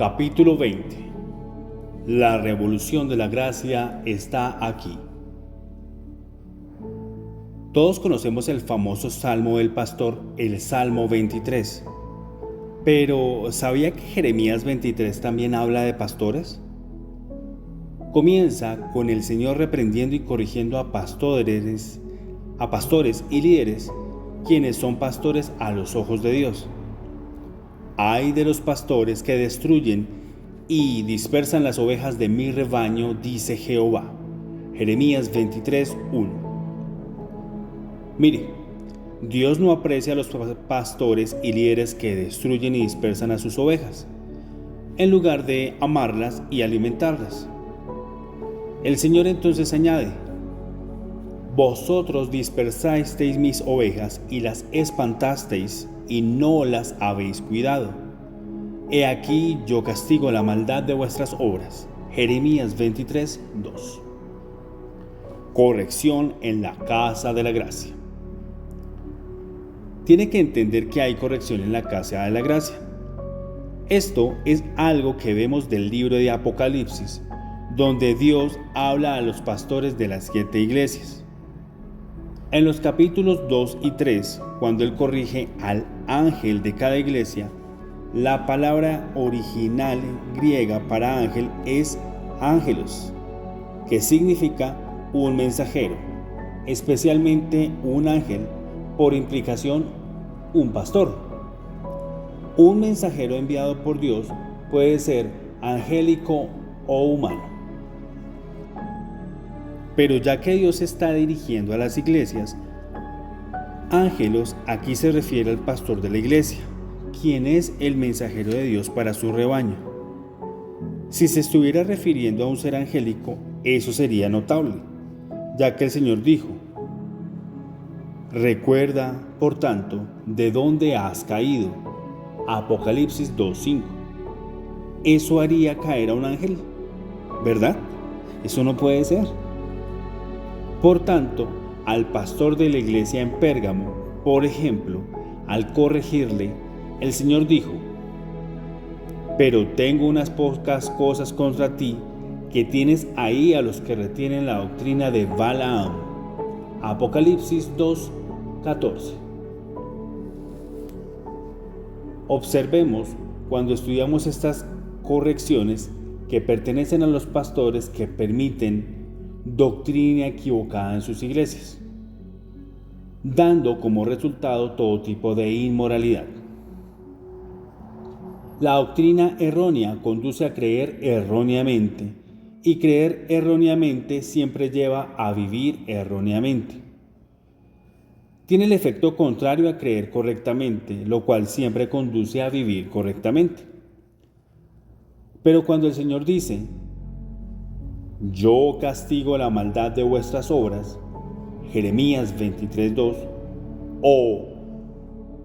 Capítulo 20. La revolución de la gracia está aquí. Todos conocemos el famoso Salmo del Pastor, el Salmo 23. Pero, ¿sabía que Jeremías 23 también habla de pastores? Comienza con el Señor reprendiendo y corrigiendo a pastores y líderes, quienes son pastores a los ojos de Dios. Ay de los pastores que destruyen y dispersan las ovejas de mi rebaño, dice Jehová. Jeremías 23:1. Mire, Dios no aprecia a los pastores y líderes que destruyen y dispersan a sus ovejas, en lugar de amarlas y alimentarlas. El Señor entonces añade: vosotros dispersasteis mis ovejas y las espantasteis y no las habéis cuidado. He aquí yo castigo la maldad de vuestras obras. Jeremías 23:2. Corrección en la casa de la gracia. Tiene que entender que hay corrección en la casa de la gracia. Esto es algo que vemos del libro de Apocalipsis, donde Dios habla a los pastores de las 7 iglesias. En los capítulos 2 y 3, cuando Él corrige al ángel de cada iglesia, la palabra original griega para ángel es ángelos, que significa un mensajero, especialmente un ángel, por implicación, un pastor. Un mensajero enviado por Dios puede ser angélico o humano. Pero ya que Dios está dirigiendo a las iglesias, ángelos aquí se refiere al pastor de la iglesia, quien es el mensajero de Dios para su rebaño. Si se estuviera refiriendo a un ser angélico, eso sería notable, ya que el Señor dijo: recuerda, por tanto, de dónde has caído. Apocalipsis 2:5. Eso haría caer a un ángel, ¿verdad? Eso no puede ser. Por tanto, al pastor de la iglesia en Pérgamo, por ejemplo, al corregirle, el Señor dijo: pero tengo unas pocas cosas contra ti, que tienes ahí a los que retienen la doctrina de Balaam. Apocalipsis 2:14. Observemos, cuando estudiamos estas correcciones, que pertenecen a los pastores que permiten doctrina equivocada en sus iglesias, dando como resultado todo tipo de inmoralidad. La doctrina errónea conduce a creer erróneamente, y creer erróneamente siempre lleva a vivir erróneamente. Tiene el efecto contrario a creer correctamente, lo cual siempre conduce a vivir correctamente. Pero cuando el Señor dice: yo castigo la maldad de vuestras obras, Jeremías 23:2, o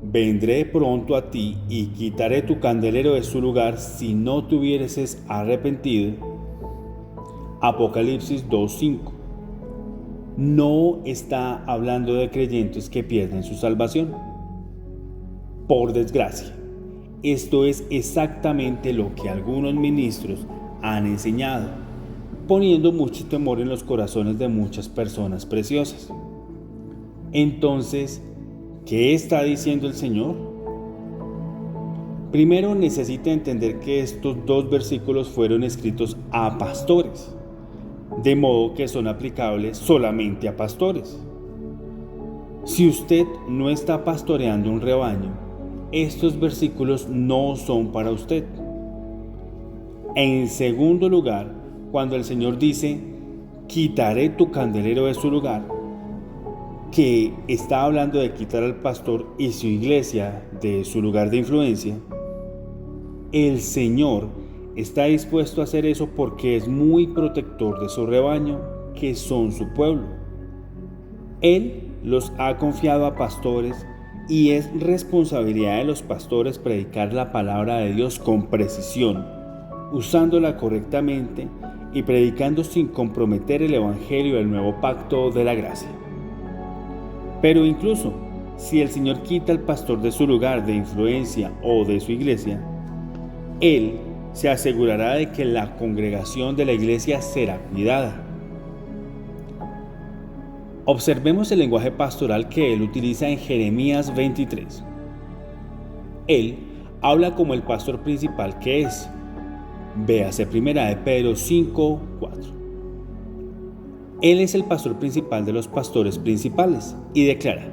vendré pronto a ti y quitaré tu candelero de su lugar si no te hubieses arrepentido, Apocalipsis 2:5, no está hablando de creyentes que pierden su salvación. Por desgracia, esto es exactamente lo que algunos ministros han enseñado, poniendo mucho temor en los corazones de muchas personas preciosas. Entonces, ¿qué está diciendo el Señor? Primero necesita entender que estos 2 versículos fueron escritos a pastores, de modo que son aplicables solamente a pastores. Si usted no está pastoreando un rebaño, estos versículos no son para usted. En segundo lugar, cuando el Señor dice: quitaré tu candelero de su lugar, que está hablando de quitar al pastor y su iglesia de su lugar de influencia, el Señor está dispuesto a hacer eso porque es muy protector de su rebaño, que son su pueblo. Él los ha confiado a pastores y es responsabilidad de los pastores predicar la palabra de Dios con precisión, usándola correctamente y predicando sin comprometer el evangelio del nuevo pacto de la gracia. Pero incluso si el Señor quita al pastor de su lugar de influencia o de su iglesia, Él se asegurará de que la congregación de la iglesia será cuidada. Observemos el lenguaje pastoral que él utiliza en Jeremías 23. Él habla como el pastor principal que es. Véase 1 de Pedro 5:4. Él es el pastor principal de los pastores principales y declara: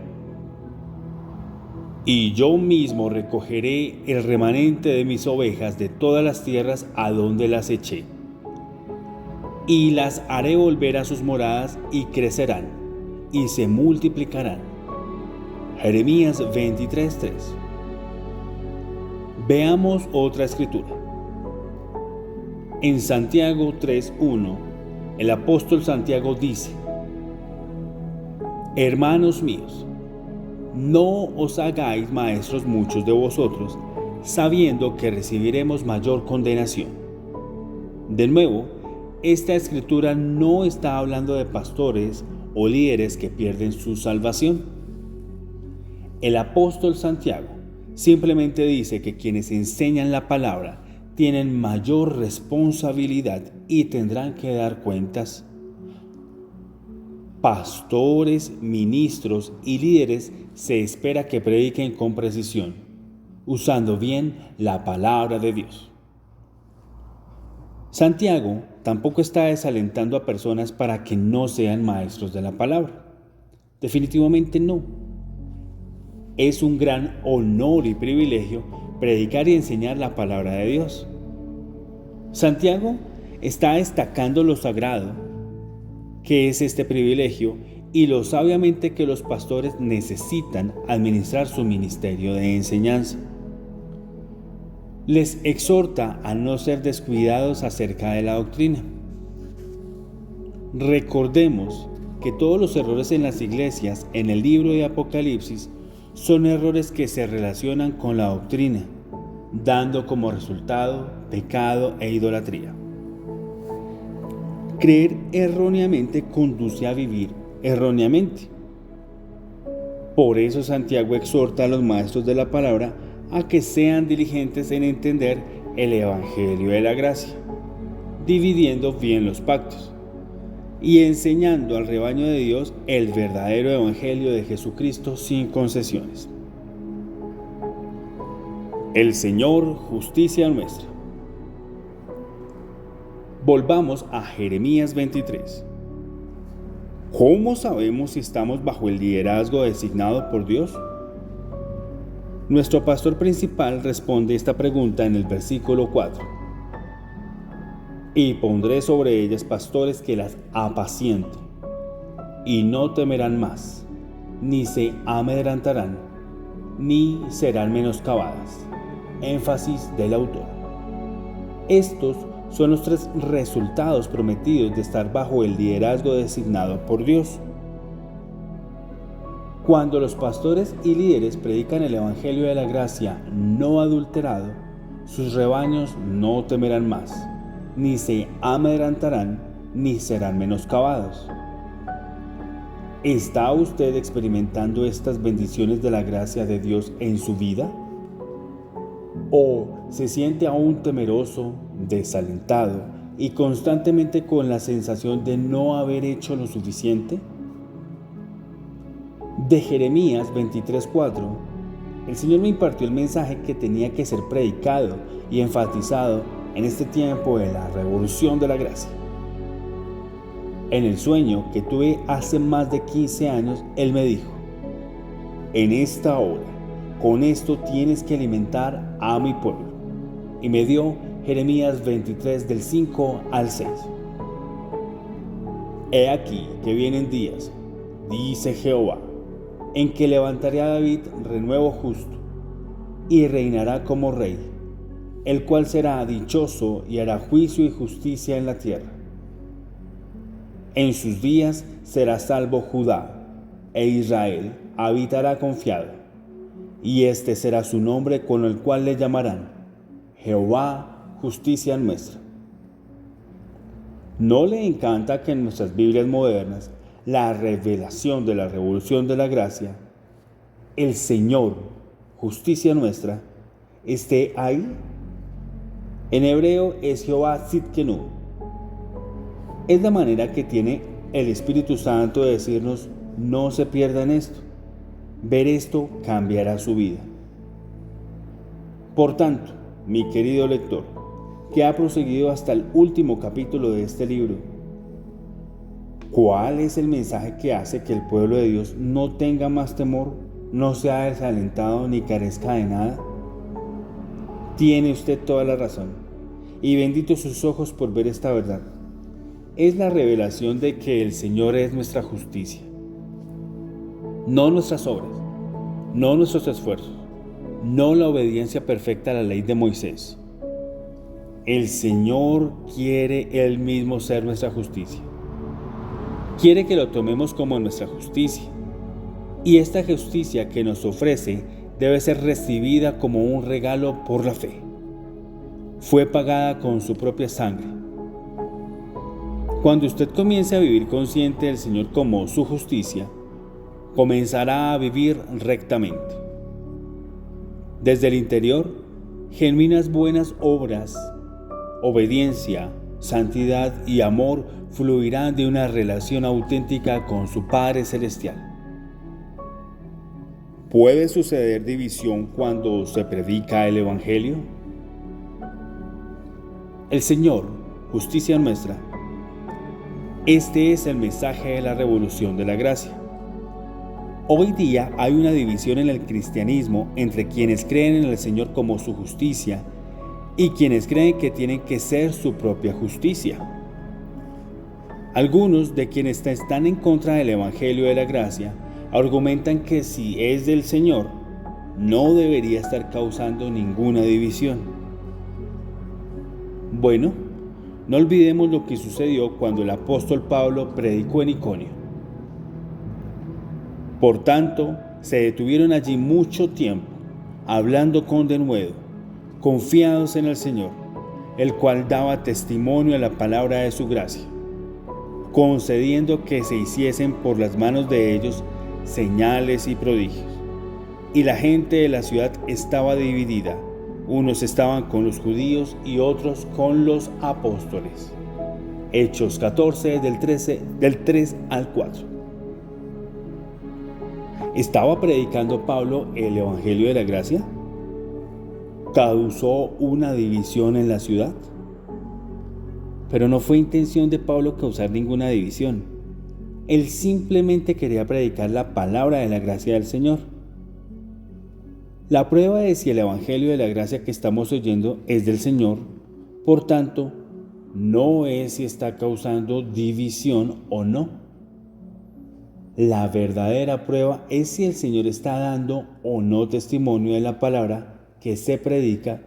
y yo mismo recogeré el remanente de mis ovejas de todas las tierras a donde las eché, y las haré volver a sus moradas y crecerán y se multiplicarán. Jeremías 23:3. Veamos otra escritura. En Santiago 3:1, el apóstol Santiago dice: hermanos míos, no os hagáis maestros muchos de vosotros, sabiendo que recibiremos mayor condenación. De nuevo, esta escritura no está hablando de pastores o líderes que pierden su salvación. El apóstol Santiago simplemente dice que quienes enseñan la palabra tienen mayor responsabilidad y tendrán que dar cuentas. Pastores, ministros y líderes se espera que prediquen con precisión, usando bien la palabra de Dios. Santiago tampoco está desalentando a personas para que no sean maestros de la palabra. Definitivamente no. Es un gran honor y privilegio predicar y enseñar la palabra de Dios. Santiago está destacando lo sagrado que es este privilegio y lo sabiamente que los pastores necesitan administrar su ministerio de enseñanza. Les exhorta a no ser descuidados acerca de la doctrina. Recordemos que todos los errores en las iglesias en el libro de Apocalipsis son errores que se relacionan con la doctrina, dando como resultado pecado e idolatría. Creer erróneamente conduce a vivir erróneamente. Por eso Santiago exhorta a los maestros de la palabra a que sean diligentes en entender el Evangelio de la gracia, dividiendo bien los pactos y enseñando al rebaño de Dios el verdadero Evangelio de Jesucristo sin concesiones. El Señor, justicia nuestra. Volvamos a Jeremías 23. ¿Cómo sabemos si estamos bajo el liderazgo designado por Dios? Nuestro pastor principal responde esta pregunta en el versículo 4. Y pondré sobre ellas pastores que las apacienten, y no temerán más, ni se amedrentarán, ni serán menoscabadas. Énfasis del autor. Estos son los 3 resultados prometidos de estar bajo el liderazgo designado por Dios. Cuando los pastores y líderes predican el Evangelio de la gracia no adulterado, sus rebaños no temerán más, ni se amedrentarán, ni serán menoscabados. ¿Está usted experimentando estas bendiciones de la gracia de Dios en su vida? ¿O se siente aún temeroso, desalentado y constantemente con la sensación de no haber hecho lo suficiente? De Jeremías 23:4, el Señor me impartió el mensaje que tenía que ser predicado y enfatizado en este tiempo de la revolución de la gracia. En el sueño que tuve hace más de 15 años, Él me dijo: en esta hora, con esto tienes que alimentar a mi pueblo. Y me dio Jeremías 23 del 5 al 6. He aquí que vienen días, dice Jehová, en que levantaré a David renuevo justo, y reinará como rey, el cual será dichoso y hará juicio y justicia en la tierra. En sus días será salvo Judá, e Israel habitará confiado, y este será su nombre con el cual le llamarán Jehová, justicia nuestra. ¿No le encanta que en nuestras Biblias modernas la revelación de la revolución de la gracia, el Señor, justicia nuestra, esté ahí? En hebreo es Jehová Tzidkenu. Es la manera que tiene el Espíritu Santo de decirnos: no se pierdan esto. Ver esto cambiará su vida. Por tanto, mi querido lector, que ha proseguido hasta el último capítulo de este libro, ¿cuál es el mensaje que hace que el pueblo de Dios no tenga más temor, no sea desalentado ni carezca de nada? Tiene usted toda la razón, y benditos sus ojos por ver esta verdad. Es la revelación de que el Señor es nuestra justicia. No nuestras obras, no nuestros esfuerzos, no la obediencia perfecta a la ley de Moisés. El Señor quiere Él mismo ser nuestra justicia. Quiere que lo tomemos como nuestra justicia. Y esta justicia que nos ofrece debe ser recibida como un regalo por la fe. Fue pagada con su propia sangre. Cuando usted comience a vivir consciente del Señor como su justicia, comenzará a vivir rectamente. Desde el interior, genuinas buenas obras, obediencia, santidad y amor fluirán de una relación auténtica con su Padre Celestial. ¿Puede suceder división cuando se predica el Evangelio? El Señor, justicia nuestra. Este es el mensaje de la revolución de la gracia. Hoy día hay una división en el cristianismo entre quienes creen en el Señor como su justicia y quienes creen que tienen que ser su propia justicia. Algunos de quienes están en contra del Evangelio de la gracia argumentan que si es del Señor, no debería estar causando ninguna división. Bueno, no olvidemos lo que sucedió cuando el apóstol Pablo predicó en Iconio. Por tanto, se detuvieron allí mucho tiempo, hablando con denuedo, confiados en el Señor, el cual daba testimonio a la palabra de su gracia, concediendo que se hiciesen por las manos de ellos señales y prodigios. Y la gente de la ciudad estaba dividida, unos estaban con los judíos y otros con los apóstoles. Hechos 14, del 3 al 4. ¿Estaba predicando Pablo el Evangelio de la gracia? ¿Causó una división en la ciudad? Pero no fue intención de Pablo causar ninguna división. Él simplemente quería predicar la palabra de la gracia del Señor. La prueba de si el Evangelio de la gracia que estamos oyendo es del Señor, por tanto, no es si está causando división o no. La verdadera prueba es si el Señor está dando o no testimonio de la palabra que se predica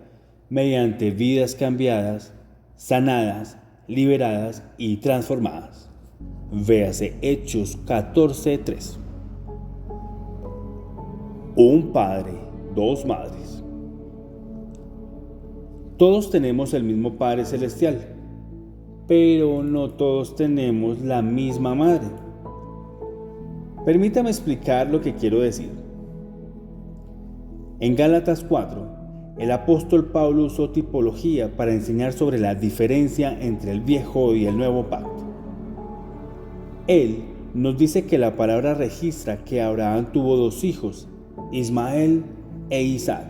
mediante vidas cambiadas, sanadas, liberadas y transformadas. Véase Hechos 14:3. Un padre, dos madres. Todos tenemos el mismo Padre Celestial, pero no todos tenemos la misma madre. Permítame explicar lo que quiero decir. En Gálatas 4, el apóstol Pablo usó tipología para enseñar sobre la diferencia entre el viejo y el nuevo pacto. Él nos dice que la palabra registra que Abraham tuvo dos hijos, Ismael e Isaac.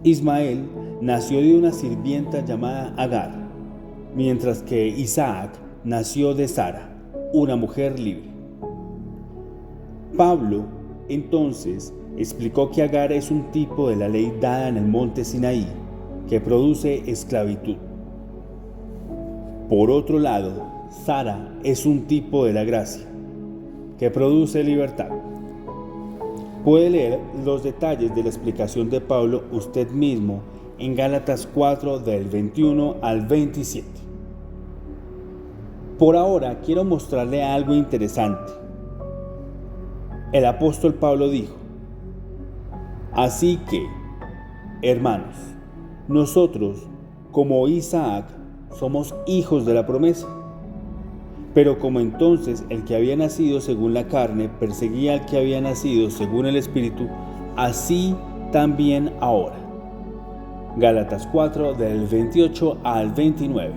Ismael nació de una sirvienta llamada Agar, mientras que Isaac nació de Sara, una mujer libre. Pablo, entonces, explicó que Agar es un tipo de la ley dada en el monte Sinaí, que produce esclavitud. Por otro lado, Sara es un tipo de la gracia, que produce libertad. Puede leer los detalles de la explicación de Pablo usted mismo en Gálatas 4 del 21 al 27. Por ahora quiero mostrarle algo interesante. El apóstol Pablo dijo: así que, hermanos, nosotros, como Isaac, somos hijos de la promesa. Pero como entonces el que había nacido según la carne perseguía al que había nacido según el Espíritu, así también ahora. Gálatas 4 del 28 al 29.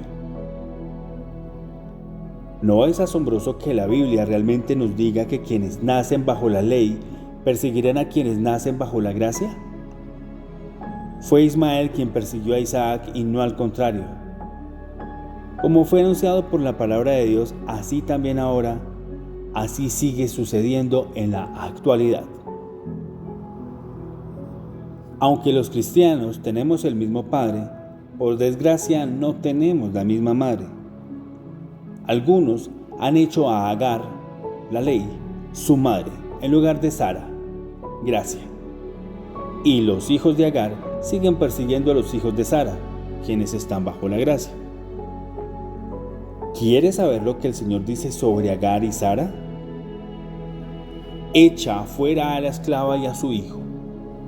¿No es asombroso que la Biblia realmente nos diga que quienes nacen bajo la ley perseguirán a quienes nacen bajo la gracia? Fue Ismael quien persiguió a Isaac y no al contrario. Como fue anunciado por la palabra de Dios, así también ahora, así sigue sucediendo en la actualidad. Aunque los cristianos tenemos el mismo Padre, por desgracia no tenemos la misma Madre. Algunos han hecho a Agar, la ley, su madre, en lugar de Sara, gracia. Y los hijos de Agar siguen persiguiendo a los hijos de Sara, quienes están bajo la gracia. ¿Quieres saber lo que el Señor dice sobre Agar y Sara? Echa fuera a la esclava y a su hijo,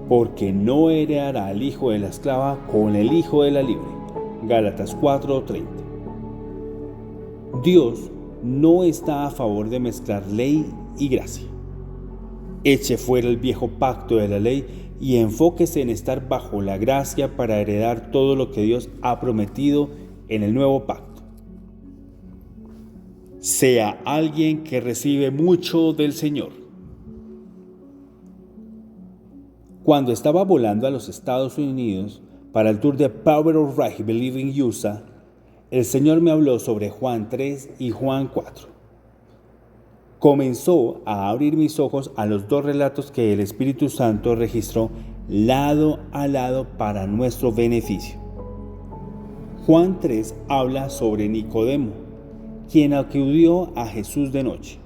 porque no heredará el hijo de la esclava con el hijo de la libre. Gálatas 4:30. Dios no está a favor de mezclar ley y gracia. Eche fuera el viejo pacto de la ley y enfóquese en estar bajo la gracia para heredar todo lo que Dios ha prometido en el nuevo pacto. Sea alguien que recibe mucho del Señor. Cuando estaba volando a los Estados Unidos para el tour de Power of Right Believing USA, el Señor me habló sobre Juan 3 y Juan 4. Comenzó a abrir mis ojos a los dos relatos que el Espíritu Santo registró lado a lado para nuestro beneficio. Juan 3 habla sobre Nicodemo, quien acudió a Jesús de noche.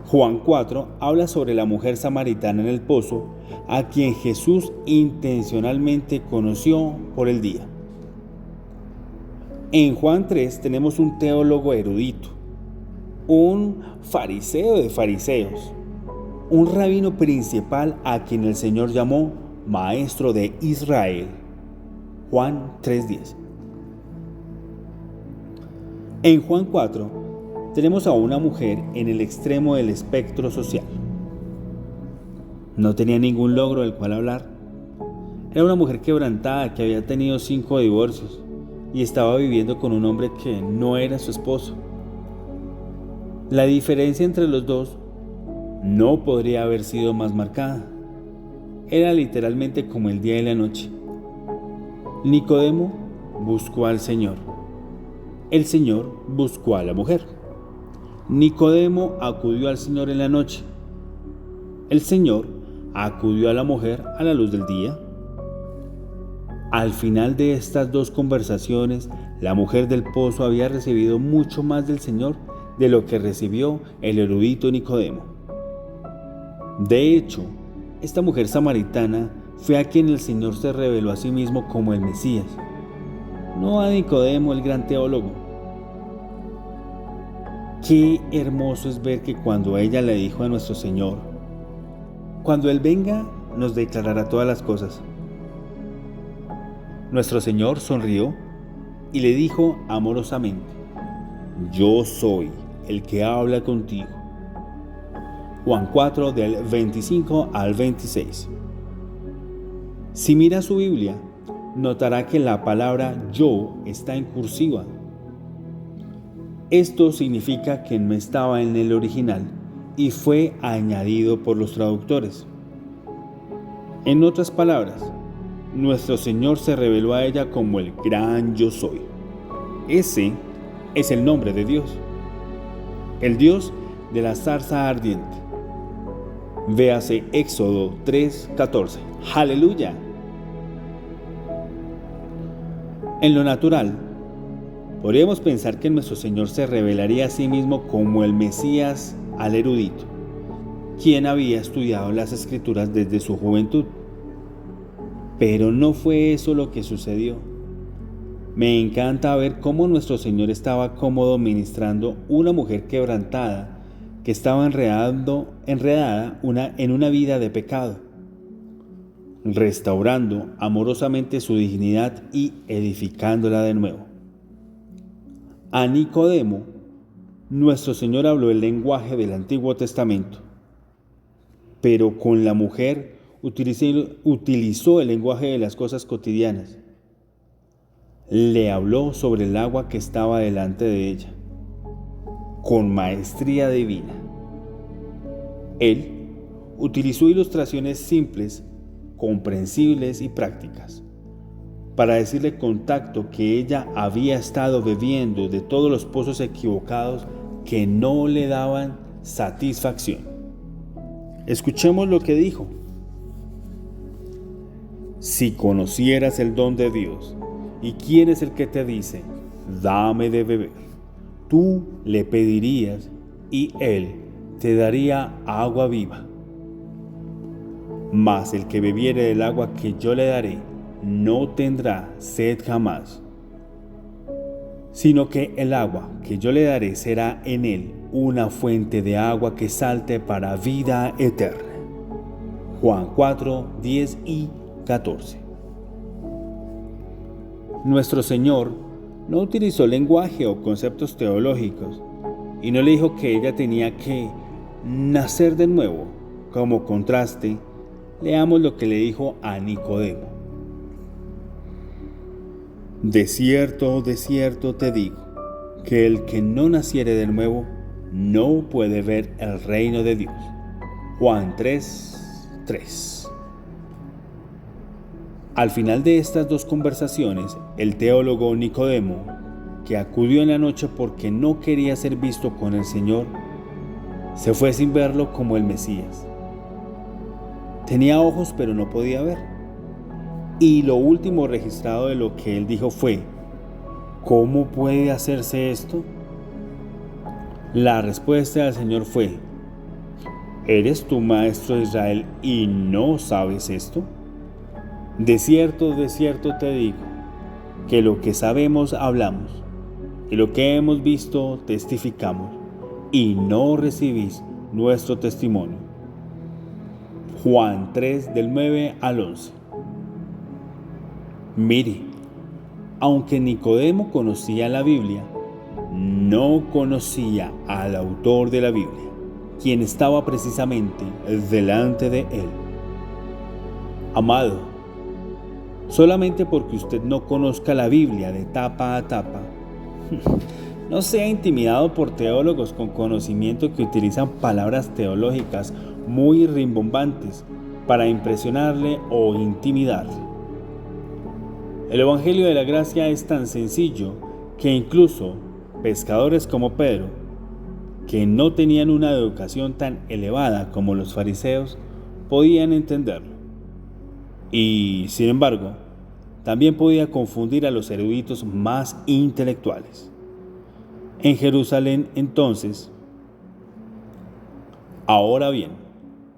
Juan 4 habla sobre la mujer samaritana en el pozo, a quien Jesús intencionalmente conoció por el día. En Juan 3 tenemos un teólogo erudito, un fariseo de fariseos, un rabino principal a quien el Señor llamó Maestro de Israel. Juan 3:10. En Juan 4 tenemos a una mujer en el extremo del espectro social. No tenía ningún logro del cual hablar. Era una mujer quebrantada que había tenido 5 divorcios y estaba viviendo con un hombre que no era su esposo. La diferencia entre los dos no podría haber sido más marcada. Era literalmente como el día y la noche. Nicodemo buscó al Señor. El Señor buscó a la mujer. Nicodemo acudió al Señor en la noche. El Señor acudió a la mujer a la luz del día. Al final de estas dos conversaciones, la mujer del pozo había recibido mucho más del Señor de lo que recibió el erudito Nicodemo. De hecho, esta mujer samaritana fue a quien el Señor se reveló a sí mismo como el Mesías, no a Nicodemo, el gran teólogo. Qué hermoso es ver que cuando ella le dijo a nuestro Señor: cuando Él venga, nos declarará todas las cosas. Nuestro Señor sonrió y le dijo amorosamente: yo soy el que habla contigo. Juan 4 del 25 al 26. Si mira su Biblia, notará que la palabra yo está en cursiva. Esto significa que no estaba en el original y fue añadido por los traductores. En otras palabras, nuestro Señor se reveló a ella como el gran yo soy. Ese es el nombre de Dios, el Dios de la zarza ardiente. Véase Éxodo 3:14. ¡Aleluya! En lo natural, podríamos pensar que nuestro Señor se revelaría a sí mismo como el Mesías al erudito, quien había estudiado las Escrituras desde su juventud. Pero no fue eso lo que sucedió. Me encanta ver cómo nuestro Señor estaba cómodo ministrando una mujer quebrantada que estaba enredada en una vida de pecado, restaurando amorosamente su dignidad y edificándola de nuevo. A Nicodemo, nuestro Señor habló el lenguaje del Antiguo Testamento, pero con la mujer utilizó el lenguaje de las cosas cotidianas. Le habló sobre el agua que estaba delante de ella, con maestría divina. Él utilizó ilustraciones simples, comprensibles y prácticas para decirle con tacto que ella había estado bebiendo de todos los pozos equivocados que no le daban satisfacción. Escuchemos lo que dijo. Si conocieras el don de Dios y quién es el que te dice, dame de beber, tú le pedirías y él te daría agua viva. Mas el que bebiere del agua que yo le daré, no tendrá sed jamás, sino que el agua que yo le daré será en él una fuente de agua que salte para vida eterna. Juan 4, 10 y 14. Nuestro Señor no utilizó lenguaje o conceptos teológicos y no le dijo que ella tenía que nacer de nuevo. Como contraste, leamos lo que le dijo a Nicodemo. De cierto te digo, que el que no naciere de nuevo no puede ver el reino de Dios. Juan 3:3. Al final de estas dos conversaciones, el teólogo Nicodemo, que acudió en la noche porque no quería ser visto con el Señor, se fue sin verlo como el Mesías. Tenía ojos pero no podía ver. Y lo último registrado de lo que él dijo fue, ¿cómo puede hacerse esto? La respuesta del Señor fue, ¿eres tú maestro de Israel y no sabes esto? De cierto te digo, que lo que sabemos hablamos, y lo que hemos visto testificamos, y no recibís nuestro testimonio. Juan 3, del 9 al 11. Mire, aunque Nicodemo conocía la Biblia, no conocía al autor de la Biblia, quien estaba precisamente delante de él. Amado, solamente porque usted no conozca la Biblia de tapa a tapa, no sea intimidado por teólogos con conocimiento que utilizan palabras teológicas muy rimbombantes para impresionarle o intimidarle. El Evangelio de la Gracia es tan sencillo que incluso pescadores como Pedro, que no tenían una educación tan elevada como los fariseos, podían entenderlo. Y, sin embargo, también podía confundir a los eruditos más intelectuales. En Jerusalén, entonces, ahora bien,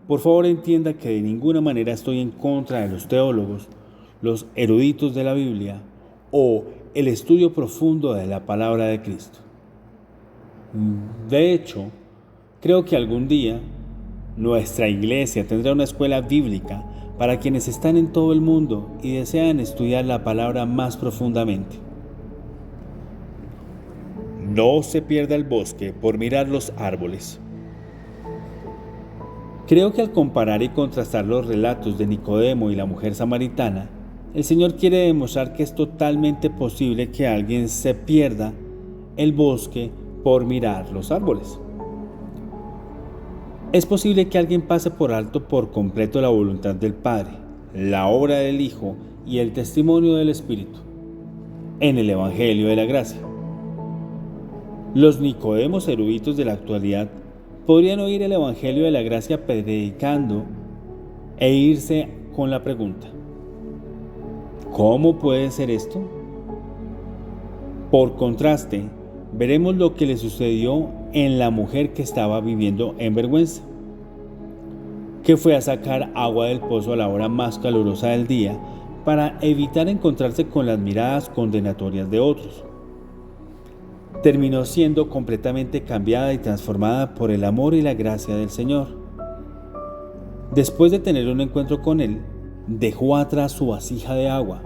por favor entienda que de ninguna manera estoy en contra de los teólogos, los eruditos de la Biblia o el estudio profundo de la palabra de Cristo. De hecho, creo que algún día nuestra iglesia tendrá una escuela bíblica para quienes están en todo el mundo y desean estudiar la palabra más profundamente. No se pierda el bosque por mirar los árboles. Creo que al comparar y contrastar los relatos de Nicodemo y la mujer samaritana, el Señor quiere demostrar que es totalmente posible que alguien se pierda el bosque por mirar los árboles. Es posible que alguien pase por alto por completo la voluntad del Padre, la obra del Hijo y el testimonio del Espíritu en el Evangelio de la Gracia. Los Nicodemos eruditos de la actualidad podrían oír el Evangelio de la Gracia predicando e irse con la pregunta, ¿cómo puede ser esto? Por contraste, veremos lo que le sucedió en la mujer que estaba viviendo en vergüenza, que fue a sacar agua del pozo a la hora más calurosa del día para evitar encontrarse con las miradas condenatorias de otros. Terminó siendo completamente cambiada y transformada por el amor y la gracia del Señor. Después de tener un encuentro con Él, dejó atrás su vasija de agua.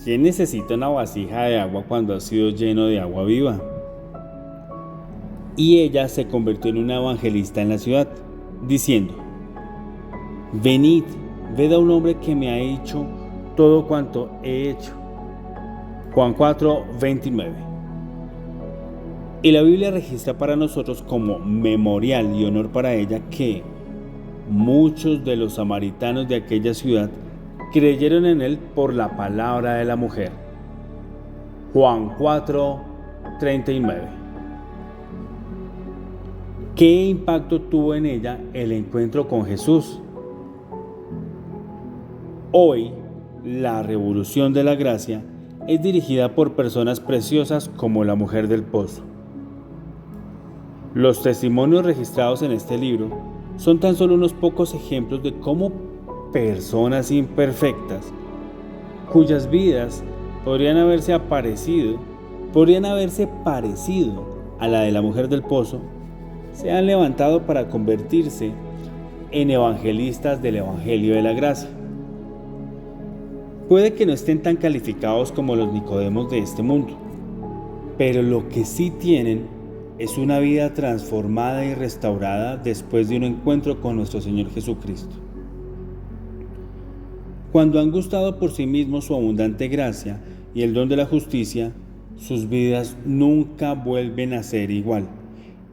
¿Quién necesita una vasija de agua cuando ha sido lleno de agua viva? Y ella se convirtió en una evangelista en la ciudad, diciendo, venid, ved a un hombre que me ha hecho todo cuanto he hecho. Juan 4, 29. Y la Biblia registra para nosotros como memorial y honor para ella que muchos de los samaritanos de aquella ciudad creyeron en él por la palabra de la mujer. Juan 4, 39. ¿Qué impacto tuvo en ella el encuentro con Jesús? Hoy, la revolución de la gracia es dirigida por personas preciosas como la mujer del pozo. Los testimonios registrados en este libro son tan solo unos pocos ejemplos de cómo personas imperfectas, cuyas vidas podrían haberse parecido a la de la mujer del pozo, se han levantado para convertirse en evangelistas del Evangelio de la Gracia. Puede que no estén tan calificados como los Nicodemos de este mundo, pero lo que sí tienen es una vida transformada y restaurada después de un encuentro con nuestro Señor Jesucristo. Cuando han gustado por sí mismos su abundante gracia y el don de la justicia, sus vidas nunca vuelven a ser igual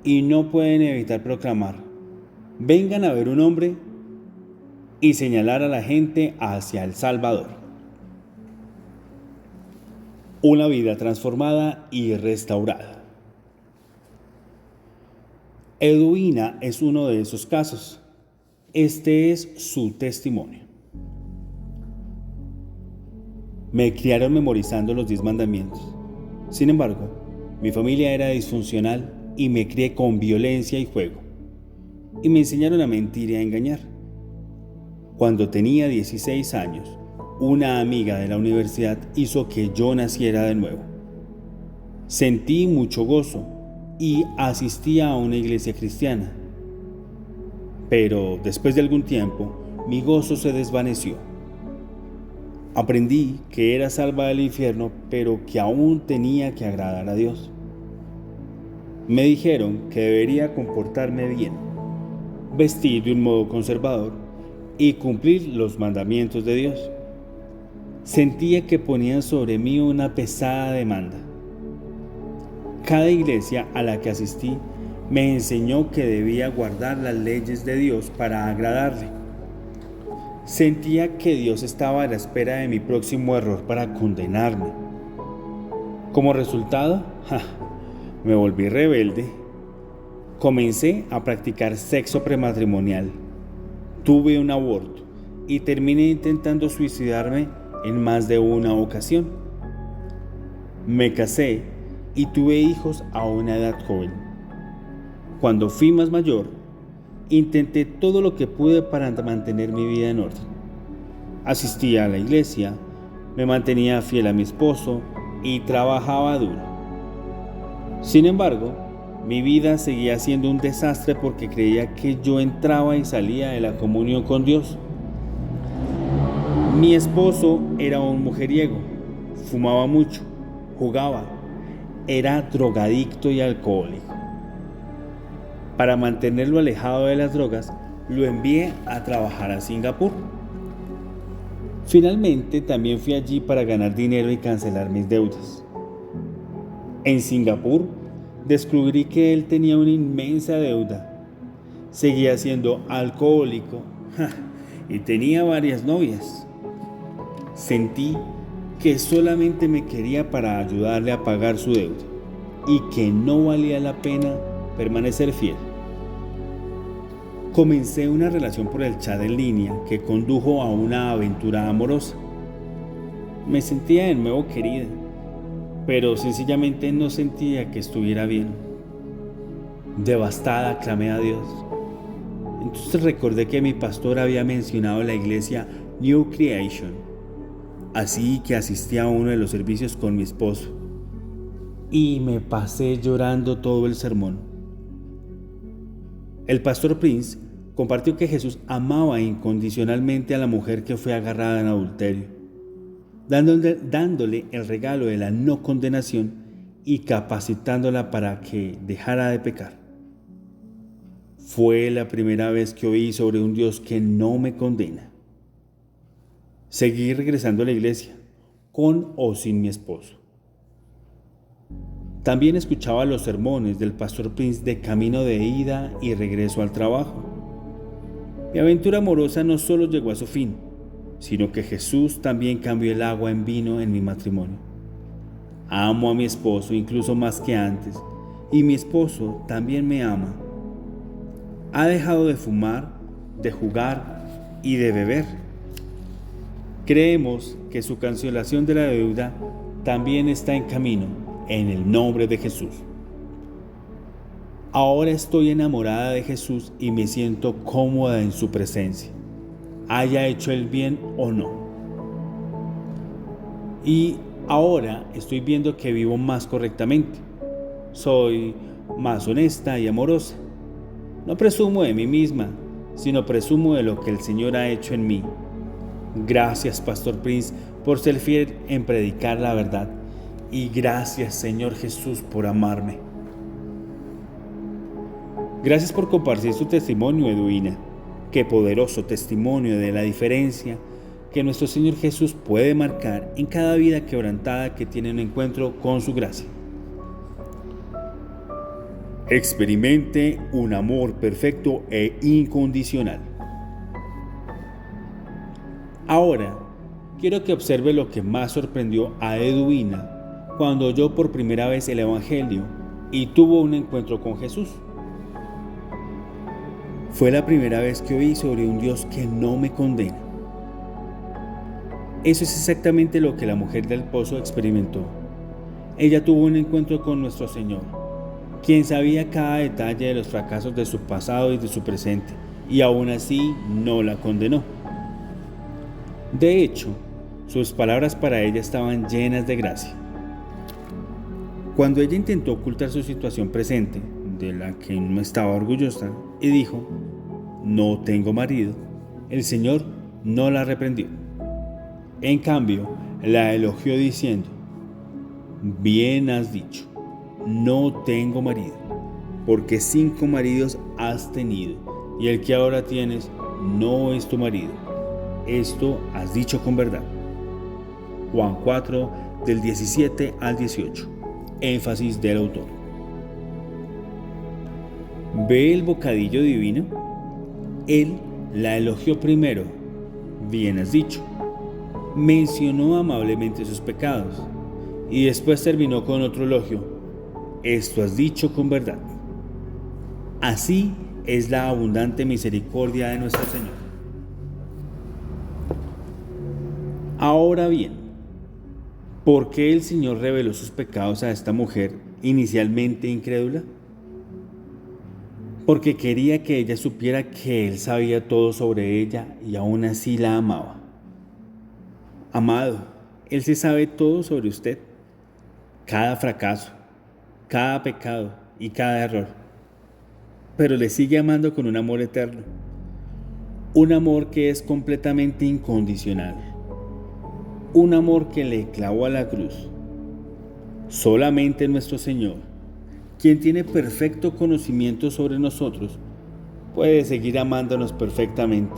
y no pueden evitar proclamar: vengan a ver un hombre, y señalar a la gente hacia el Salvador. Una vida transformada y restaurada. Edwina es uno de esos casos. Este es su testimonio. Me criaron memorizando los 10 mandamientos. Sin embargo, mi familia era disfuncional y me crié con violencia y juego. Y me enseñaron a mentir y a engañar. Cuando tenía 16 años, una amiga de la universidad hizo que yo naciera de nuevo. Sentí mucho gozo y asistía a una iglesia cristiana. Pero después de algún tiempo, mi gozo se desvaneció. Aprendí que era salva del infierno, pero que aún tenía que agradar a Dios. Me dijeron que debería comportarme bien, vestir de un modo conservador y cumplir los mandamientos de Dios. Sentía que ponían sobre mí una pesada demanda. Cada iglesia a la que asistí me enseñó que debía guardar las leyes de Dios para agradarle. Sentía que Dios estaba a la espera de mi próximo error para condenarme. Como resultado, me volví rebelde. Comencé a practicar sexo prematrimonial. Tuve un aborto y terminé intentando suicidarme en más de una ocasión. Me casé y tuve hijos a una edad joven. Cuando fui más mayor, intenté todo lo que pude para mantener mi vida en orden. Asistía a la iglesia, me mantenía fiel a mi esposo y trabajaba duro. Sin embargo, mi vida seguía siendo un desastre porque creía que yo entraba y salía de la comunión con Dios. Mi esposo era un mujeriego, fumaba mucho, jugaba, era drogadicto y alcohólico. Para mantenerlo alejado de las drogas, lo envié a trabajar a Singapur. Finalmente, también fui allí para ganar dinero y cancelar mis deudas. En Singapur, descubrí que él tenía una inmensa deuda. Seguía siendo alcohólico y tenía varias novias. Sentí que solamente me quería para ayudarle a pagar su deuda y que no valía la pena permanecer fiel. Comencé una relación por el chat en línea que condujo a una aventura amorosa. Me sentía de nuevo querida, pero sencillamente no sentía que estuviera bien. Devastada, clamé a Dios. Entonces recordé que mi pastor había mencionado la iglesia New Creation, así que asistí a uno de los servicios con mi esposo y me pasé llorando todo el sermón. El pastor Prince compartió que Jesús amaba incondicionalmente a la mujer que fue agarrada en adulterio, dándole el regalo de la no condenación y capacitándola para que dejara de pecar. Fue la primera vez que oí sobre un Dios que no me condena. Seguí regresando a la iglesia, con o sin mi esposo. También escuchaba los sermones del pastor Prince de camino de ida y regreso al trabajo. Mi aventura amorosa no solo llegó a su fin, sino que Jesús también cambió el agua en vino en mi matrimonio. Amo a mi esposo incluso más que antes, y mi esposo también me ama. Ha dejado de fumar, de jugar y de beber. Creemos que su cancelación de la deuda también está en camino, en el nombre de Jesús. Ahora estoy enamorada de Jesús y me siento cómoda en su presencia, haya hecho el bien o no. Y ahora estoy viendo que vivo más correctamente. Soy más honesta y amorosa. No presumo de mí misma, sino presumo de lo que el Señor ha hecho en mí. Gracias, Pastor Prince, por ser fiel en predicar la verdad. Y gracias, Señor Jesús, por amarme. Gracias por compartir su testimonio, Edwina. Qué poderoso testimonio de la diferencia que nuestro Señor Jesús puede marcar en cada vida quebrantada que tiene un encuentro con su gracia. Experimente un amor perfecto e incondicional. Ahora, quiero que observe lo que más sorprendió a Edwina cuando oyó por primera vez el Evangelio y tuvo un encuentro con Jesús. Fue la primera vez que oí sobre un Dios que no me condena. Eso es exactamente lo que la mujer del pozo experimentó. Ella tuvo un encuentro con nuestro Señor, quien sabía cada detalle de los fracasos de su pasado y de su presente, y aún así no la condenó. De hecho, sus palabras para ella estaban llenas de gracia. Cuando ella intentó ocultar su situación presente, de la que no estaba orgullosa, y dijo, no tengo marido, el Señor no la reprendió. En cambio, la elogió diciendo, bien has dicho, no tengo marido, porque 5 maridos has tenido, y el que ahora tienes no es tu marido. Esto has dicho con verdad. Juan 4, del 17 al 18. Énfasis del autor. ¿Ve el bocadillo divino? Él la elogió primero, bien has dicho. Mencionó amablemente sus pecados y después terminó con otro elogio. Esto has dicho con verdad. Así es la abundante misericordia de nuestro Señor. Ahora bien, ¿por qué el Señor reveló sus pecados a esta mujer inicialmente incrédula? Porque quería que ella supiera que Él sabía todo sobre ella y aún así la amaba. Amado, Él se sabe todo sobre usted, cada fracaso, cada pecado y cada error, pero le sigue amando con un amor eterno, un amor que es completamente incondicional, un amor que le clavó a la cruz. Solamente nuestro Señor, quien tiene perfecto conocimiento sobre nosotros, puede seguir amándonos perfectamente.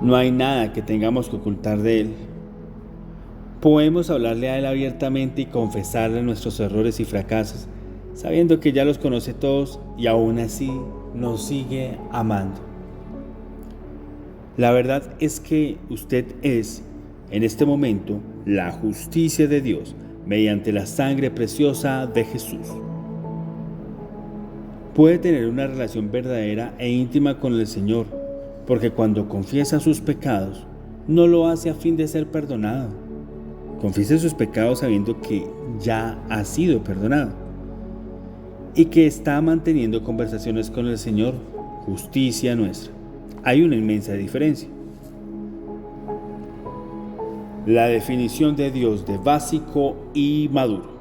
No hay nada que tengamos que ocultar de Él. Podemos hablarle a Él abiertamente y confesarle nuestros errores y fracasos, sabiendo que ya los conoce todos y aún así nos sigue amando. La verdad es que usted es, en este momento, la justicia de Dios mediante la sangre preciosa de Jesús. Puede tener una relación verdadera e íntima con el Señor, porque cuando confiesa sus pecados, no lo hace a fin de ser perdonado. Confiesa sus pecados sabiendo que ya ha sido perdonado y que está manteniendo conversaciones con el Señor, justicia nuestra. Hay una inmensa diferencia. La definición de Dios de básico y maduro.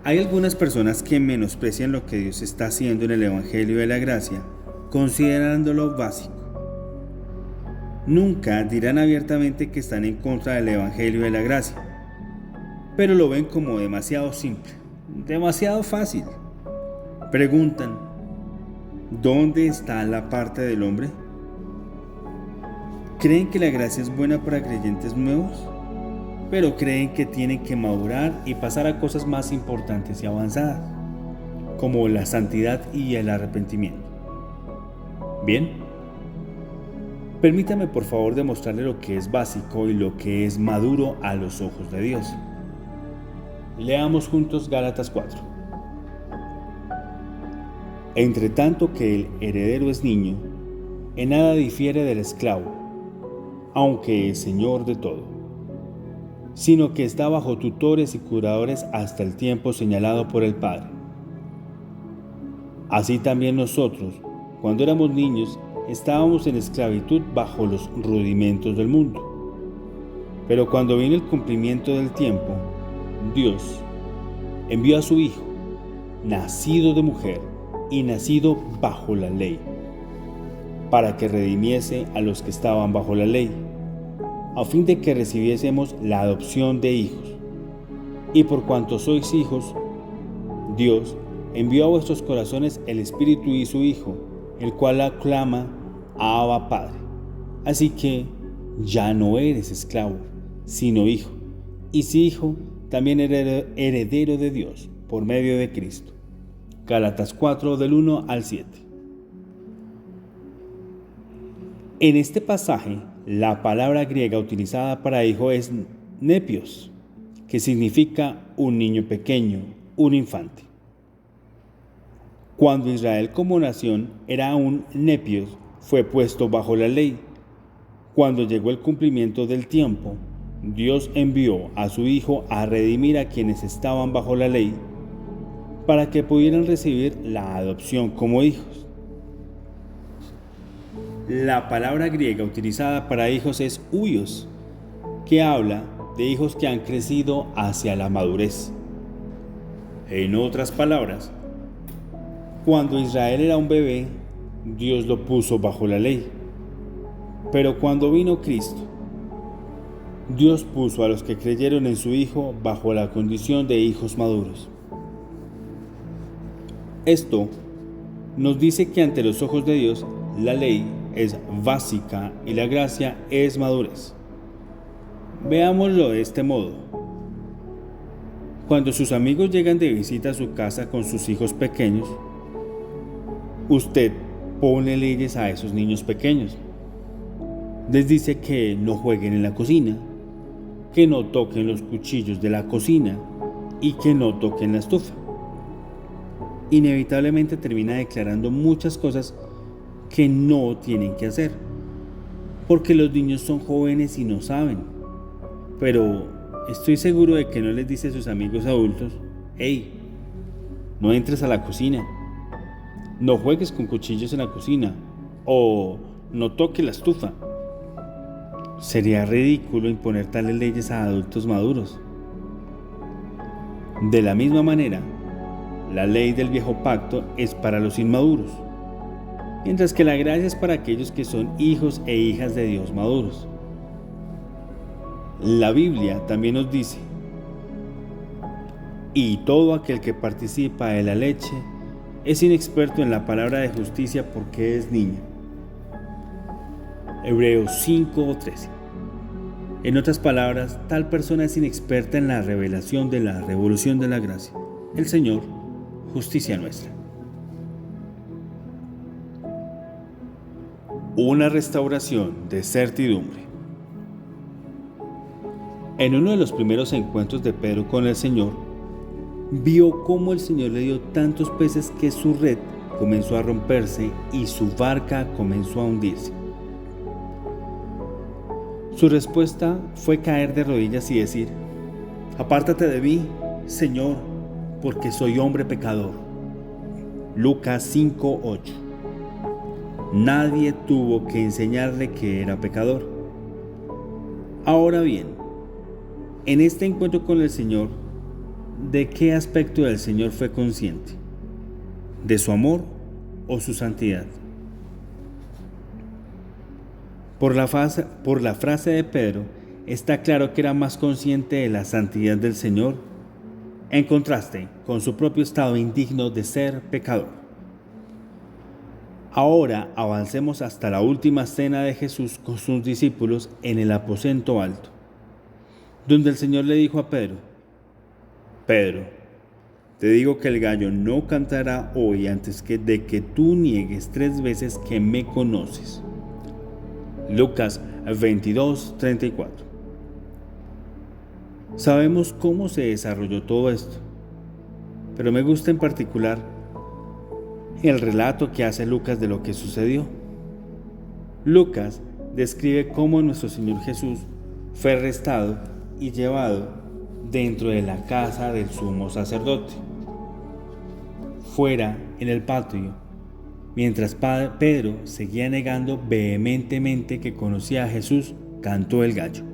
Hay algunas personas que menosprecian lo que Dios está haciendo en el Evangelio de la Gracia, considerándolo básico. Nunca dirán abiertamente que están en contra del Evangelio de la Gracia, pero lo ven como demasiado simple, demasiado fácil. Preguntan, ¿dónde está la parte del hombre? ¿Creen que la gracia es buena para creyentes nuevos? Pero creen que tienen que madurar y pasar a cosas más importantes y avanzadas, como la santidad y el arrepentimiento. Bien, permítame por favor demostrarle lo que es básico y lo que es maduro a los ojos de Dios. Leamos juntos Gálatas 4. Entre tanto que el heredero es niño, en nada difiere del esclavo, aunque es señor de todo, sino que está bajo tutores y curadores hasta el tiempo señalado por el Padre. Así también nosotros, cuando éramos niños, estábamos en esclavitud bajo los rudimentos del mundo. Pero cuando vino el cumplimiento del tiempo, Dios envió a su Hijo, nacido de mujer y nacido bajo la ley, para que redimiese a los que estaban bajo la ley, a fin de que recibiésemos la adopción de hijos. Y por cuanto sois hijos, Dios envió a vuestros corazones el Espíritu y su Hijo, el cual aclama Abba Padre. Así que ya no eres esclavo, sino hijo, y si hijo, también heredero de Dios por medio de Cristo. Gálatas 4 del 1 al 7. En este pasaje, la palabra griega utilizada para hijo es nepios, que significa un niño pequeño, un infante. Cuando Israel como nación era un nepios, fue puesto bajo la ley. Cuando llegó el cumplimiento del tiempo, Dios envió a su Hijo a redimir a quienes estaban bajo la ley, para que pudieran recibir la adopción como hijos. La palabra griega utilizada para hijos es huios, que habla de hijos que han crecido hacia la madurez. En otras palabras, cuando Israel era un bebé, Dios lo puso bajo la ley. Pero cuando vino Cristo, Dios puso a los que creyeron en su Hijo bajo la condición de hijos maduros. Esto nos dice que ante los ojos de Dios, la ley es básica y la gracia es madurez. Veámoslo de este modo. Cuando sus amigos llegan de visita a su casa con sus hijos pequeños, usted pone leyes a esos niños pequeños. Les dice que no jueguen en la cocina, que no toquen los cuchillos de la cocina y que no toquen la estufa. Inevitablemente termina declarando muchas cosas que no tienen que hacer, porque los niños son jóvenes y no saben. Pero estoy seguro de que no les dice a sus amigos adultos: hey, no entres a la cocina, no juegues con cuchillos en la cocina, o no toques la estufa. Sería ridículo imponer tales leyes a adultos maduros. De la misma manera, la ley del viejo pacto es para los inmaduros, mientras que la gracia es para aquellos que son hijos e hijas de Dios maduros. La Biblia también nos dice: y todo aquel que participa de la leche es inexperto en la palabra de justicia porque es niño. Hebreos 5:13. En otras palabras, tal persona es inexperta en la revelación de la revolución de la gracia. El Señor, justicia nuestra. Una restauración de certidumbre. En uno de los primeros encuentros de Pedro con el Señor, vio cómo el Señor le dio tantos peces que su red comenzó a romperse y su barca comenzó a hundirse. Su respuesta fue caer de rodillas y decir: apártate de mí, Señor, porque soy hombre pecador. Lucas 5:8. Nadie tuvo que enseñarle que era pecador. Ahora bien, en este encuentro con el Señor, ¿de qué aspecto del Señor fue consciente? ¿De su amor o su santidad? Por la frase de Pedro, está claro que era más consciente de la santidad del Señor en contraste con su propio estado indigno de ser pecador. Ahora avancemos hasta la última cena de Jesús con sus discípulos en el aposento alto, donde el Señor le dijo a Pedro: Pedro, te digo que el gallo no cantará hoy antes de que tú niegues 3 veces que me conoces. Lucas 22:34. Sabemos cómo se desarrolló todo esto, pero me gusta en particular el relato que hace Lucas de lo que sucedió. Lucas describe cómo nuestro Señor Jesús fue arrestado y llevado dentro de la casa del sumo sacerdote. Fuera, en el patio, mientras Pedro seguía negando vehementemente que conocía a Jesús, cantó el gallo.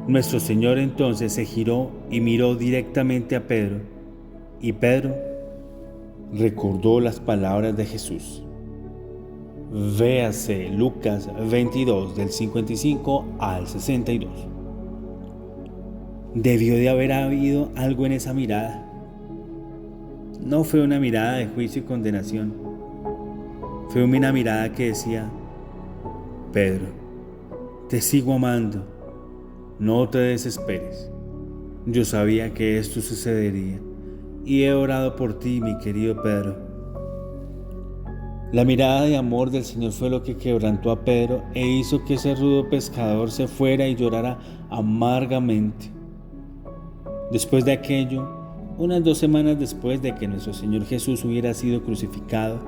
Nuestro Señor entonces se giró y miró directamente a Pedro, y Pedro recordó las palabras de Jesús. Véase Lucas 22 del 55 al 62. Debió de haber habido algo en esa mirada. No fue una mirada de juicio y condenación. Fue una mirada que decía: Pedro, te sigo amando. No te desesperes. Yo sabía que esto sucedería y he orado por ti, mi querido Pedro. La mirada de amor del Señor fue lo que quebrantó a Pedro e hizo que ese rudo pescador se fuera y llorara amargamente. Después de aquello, unas 2 semanas después de que nuestro Señor Jesús hubiera sido crucificado,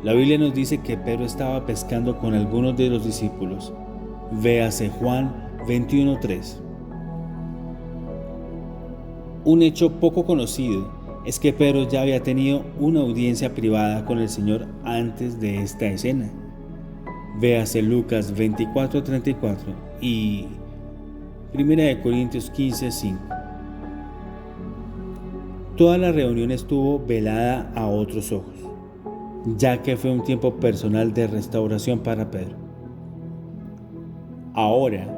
la Biblia nos dice que Pedro estaba pescando con algunos de los discípulos. Véase Juan 21:3. Un hecho poco conocido es que Pedro ya había tenido una audiencia privada con el Señor antes de esta escena. Véase Lucas 24:34 y 1 Corintios 15:5. Toda la reunión estuvo velada a otros ojos, ya que fue un tiempo personal de restauración para Pedro. Ahora,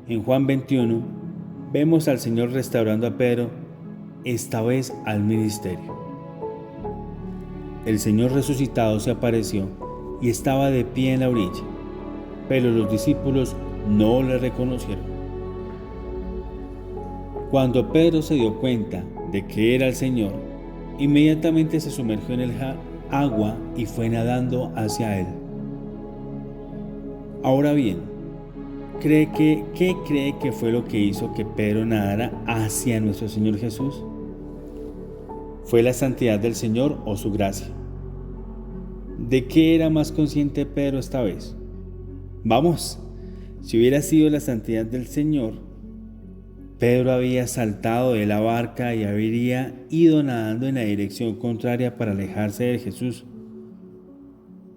en Juan 21, vemos al Señor restaurando a Pedro, esta vez al ministerio. El Señor resucitado se apareció y estaba de pie en la orilla, pero los discípulos no le reconocieron. Cuando Pedro se dio cuenta de que era el Señor, inmediatamente se sumergió en el agua y fue nadando hacia él. Ahora bien, ¿qué cree que fue lo que hizo que Pedro nadara hacia nuestro Señor Jesús? ¿Fue la santidad del Señor o su gracia? ¿De qué era más consciente Pedro esta vez? Vamos, si hubiera sido la santidad del Señor, Pedro había saltado de la barca y habría ido nadando en la dirección contraria para alejarse de Jesús.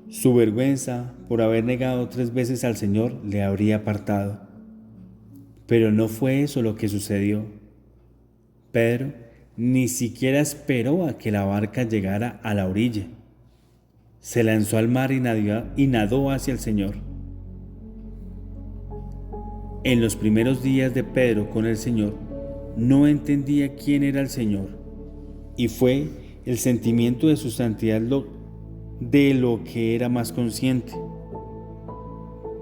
Su vergüenza por haber negado 3 veces al Señor le habría apartado. Pero no fue eso lo que sucedió. Pedro ni siquiera esperó a que la barca llegara a la orilla. Se lanzó al mar y nadó hacia el Señor. En los primeros días de Pedro con el Señor, no entendía quién era el Señor, y fue el sentimiento de su santidad de lo que era más consciente.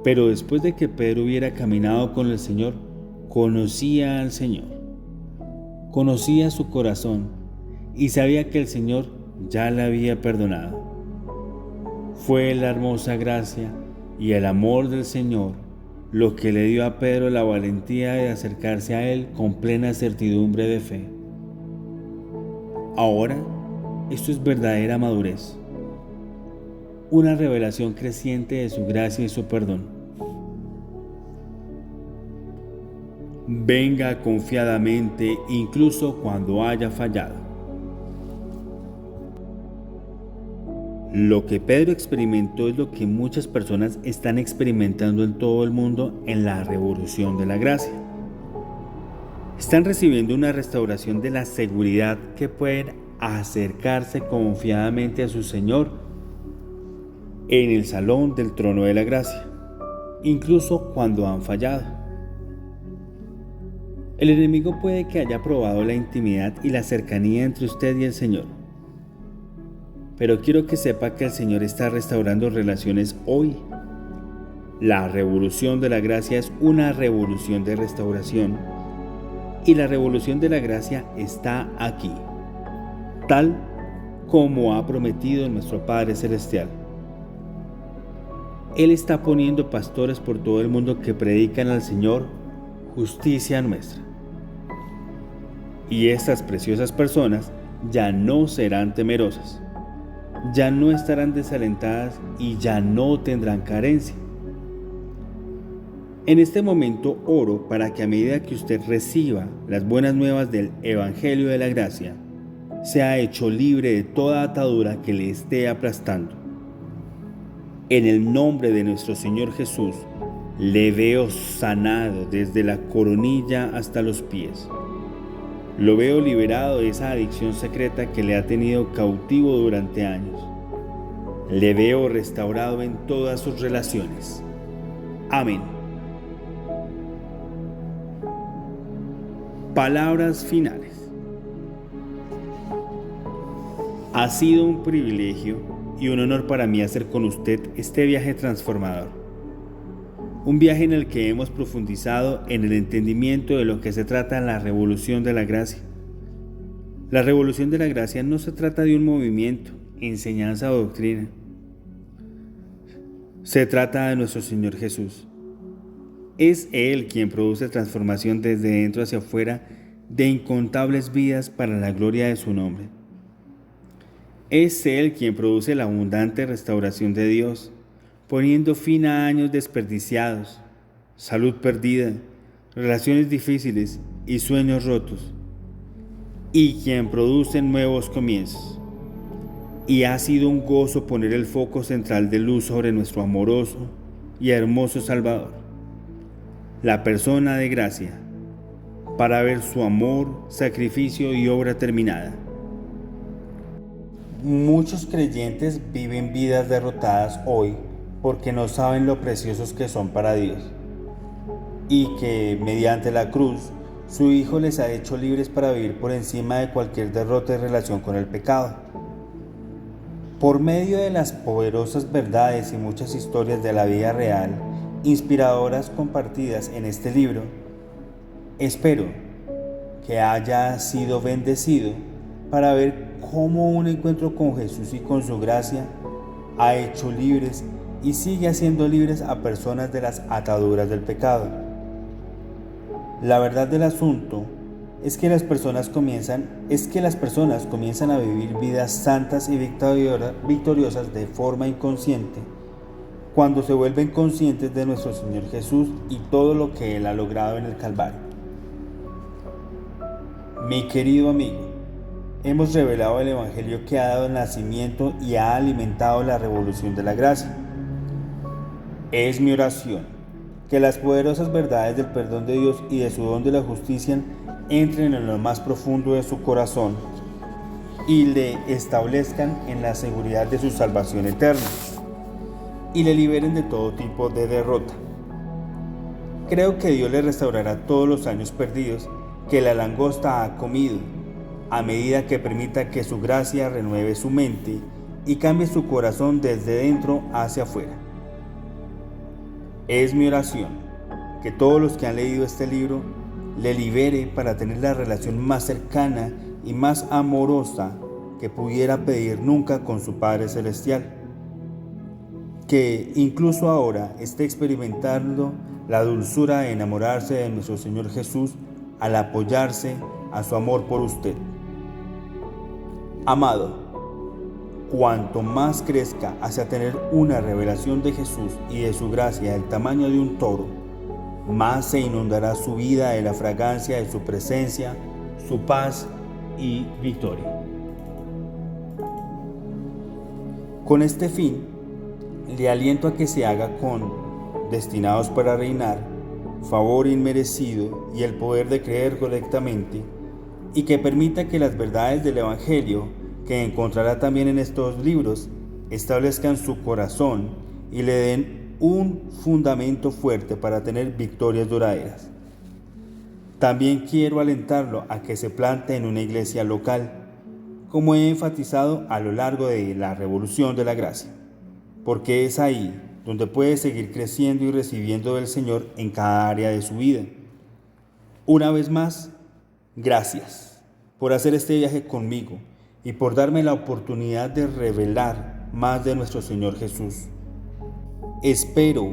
Pero después de que Pedro hubiera caminado con el Señor, conocía al Señor, conocía su corazón y sabía que el Señor ya le había perdonado. Fue la hermosa gracia y el amor del Señor lo que le dio a Pedro la valentía de acercarse a Él con plena certidumbre de fe. Ahora, esto es verdadera madurez, una revelación creciente de su gracia y su perdón. Venga confiadamente incluso cuando haya fallado. Lo que Pedro experimentó es lo que muchas personas están experimentando en todo el mundo en la revolución de la gracia. Están recibiendo una restauración de la seguridad que pueden acercarse confiadamente a su Señor en el salón del trono de la gracia, incluso cuando han fallado. El enemigo puede que haya probado la intimidad y la cercanía entre usted y el Señor. Pero quiero que sepa que el Señor está restaurando relaciones hoy. La revolución de la gracia es una revolución de restauración. Y la revolución de la gracia está aquí, tal como ha prometido nuestro Padre Celestial. Él está poniendo pastores por todo el mundo que predican al Señor justicia nuestra. Y estas preciosas personas ya no serán temerosas, ya no estarán desalentadas y ya no tendrán carencia. En este momento oro para que a medida que usted reciba las buenas nuevas del Evangelio de la Gracia, sea hecho libre de toda atadura que le esté aplastando. En el nombre de nuestro Señor Jesús, le veo sanado desde la coronilla hasta los pies. Lo veo liberado de esa adicción secreta que le ha tenido cautivo durante años. Le veo restaurado en todas sus relaciones. Amén. Palabras finales. Ha sido un privilegio y un honor para mí hacer con usted este viaje transformador. Un viaje en el que hemos profundizado en el entendimiento de lo que se trata la revolución de la gracia. La revolución de la gracia no se trata de un movimiento, enseñanza o doctrina. Se trata de nuestro Señor Jesús. Es Él quien produce transformación desde dentro hacia afuera de incontables vidas para la gloria de su nombre. Es Él quien produce la abundante restauración de Dios, poniendo fin a años desperdiciados, salud perdida, relaciones difíciles y sueños rotos, y quien produce nuevos comienzos. Y ha sido un gozo poner el foco central de luz sobre nuestro amoroso y hermoso Salvador, la persona de gracia, para ver su amor, sacrificio y obra terminada. Muchos creyentes viven vidas derrotadas hoy porque no saben lo preciosos que son para Dios y que mediante la cruz su Hijo les ha hecho libres para vivir por encima de cualquier derrota en relación con el pecado. Por medio de las poderosas verdades y muchas historias de la vida real, inspiradoras compartidas en este libro, espero que haya sido bendecido para ver cómo un encuentro con Jesús y con su gracia ha hecho libres y sigue haciendo libres a personas de las ataduras del pecado. La verdad del asunto es que las personas comienzan a vivir vidas santas y victoriosas de forma inconsciente cuando se vuelven conscientes de nuestro Señor Jesús y todo lo que Él ha logrado en el Calvario. Mi querido amigo, hemos revelado el Evangelio que ha dado nacimiento y ha alimentado la revolución de la gracia. Es mi oración que las poderosas verdades del perdón de Dios y de su don de la justicia entren en lo más profundo de su corazón y le establezcan en la seguridad de su salvación eterna y le liberen de todo tipo de derrota. Creo que Dios le restaurará todos los años perdidos que la langosta ha comido, a medida que permita que su gracia renueve su mente y cambie su corazón desde dentro hacia afuera. Es mi oración que todos los que han leído este libro le libere para tener la relación más cercana y más amorosa que pudiera pedir nunca con su Padre Celestial. Que incluso ahora esté experimentando la dulzura de enamorarse de nuestro Señor Jesús al apoyarse a su amor por usted. Amado, cuanto más crezca hacia tener una revelación de Jesús y de su gracia del tamaño de un toro, más se inundará su vida de la fragancia de su presencia, su paz y victoria. Con este fin, le aliento a que se haga con Destinados para Reinar, Favor Inmerecido y el Poder de Creer Correctamente, y que permita que las verdades del Evangelio, que encontrará también en estos libros, establezcan su corazón y le den un fundamento fuerte para tener victorias duraderas. También quiero alentarlo a que se plante en una iglesia local, como he enfatizado a lo largo de la Revolución de la Gracia, porque es ahí donde puede seguir creciendo y recibiendo del Señor en cada área de su vida. Una vez más, gracias por hacer este viaje conmigo y por darme la oportunidad de revelar más de nuestro Señor Jesús. Espero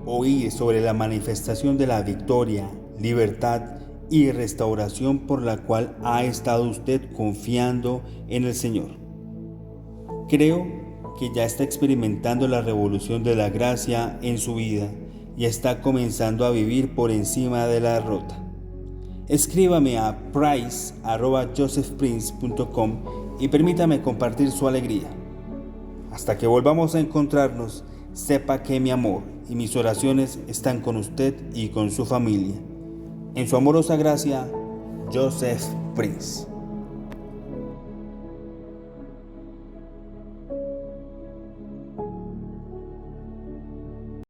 oír sobre la manifestación de la victoria, libertad y restauración por la cual ha estado usted confiando en el Señor. Creo que ya está experimentando la revolución de la gracia en su vida y está comenzando a vivir por encima de la derrota. Escríbame a price@josephprince.com y permítame compartir su alegría. Hasta que volvamos a encontrarnos, sepa que mi amor y mis oraciones están con usted y con su familia. En su amorosa gracia, Joseph Prince.